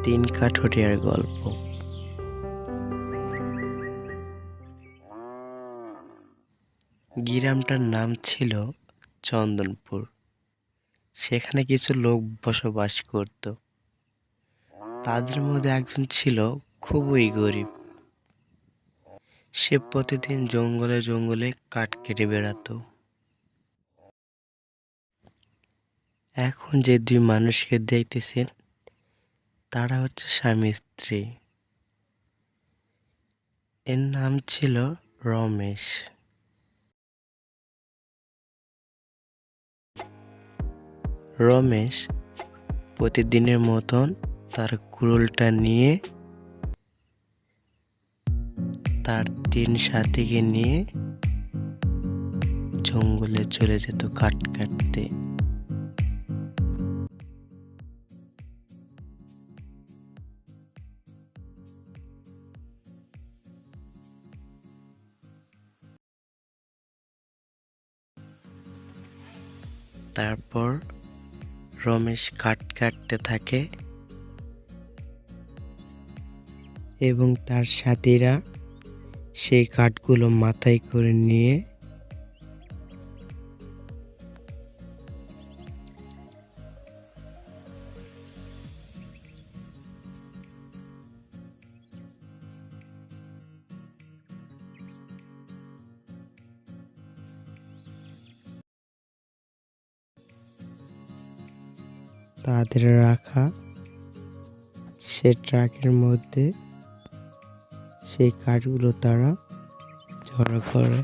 তিন কাঠুরিয়ার গল্প। গ্রামটার নাম ছিল চন্দনপুর। সেখানে কিছু লোক বসবাস করত। তাদের মধ্যে একজন ছিল খুবই গরিব। সে প্রতিদিন জঙ্গলে জঙ্গলে কাঠ কেটে বেড়াতো। এখন যে দুই মানুষকে দেখতেছেন, তারা হচ্ছে স্বামী স্ত্রী। এর নাম ছিল রমেশ। রমেশ প্রতিদিনের মতন তার কুড়ুলটা নিয়ে তার তিন সাথীকে নিয়ে জঙ্গলে চলে যেত কাঠ কাটতে। তারপর রমেশ কাঠ কাটতে থাকে এবং তার সাথীরা সেই কাঠগুলো মাথায় করে নিয়ে তাদের রাখা সে ট্রাকের মধ্যে সেই কাঠগুলো তারা জড়ো করে।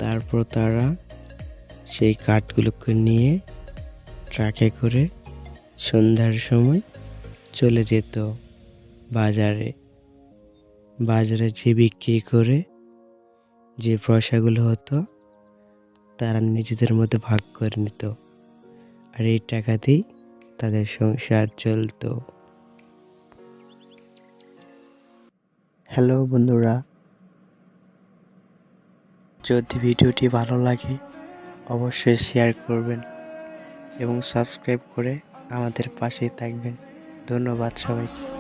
তারপর তারা সেই কাঠগুলোকে নিয়ে ট্রাকে করে সন্ধ্যার সময় চলে যেত বাজারে। বাজারে যে বিক্রি করে যে পয়সাগুলো হতো তারা নিজেদের মধ্যে ভাগ করে নিত, আর এই টাকাতেই তাদের সংসার চলতো। হ্যালো বন্ধুরা, যদি ভিডিওটি ভালো লাগে অবশ্যই শেয়ার করবেন এবং সাবস্ক্রাইব করে আমাদের পাশেই থাকবেন। ধন্যবাদ সবাইকে।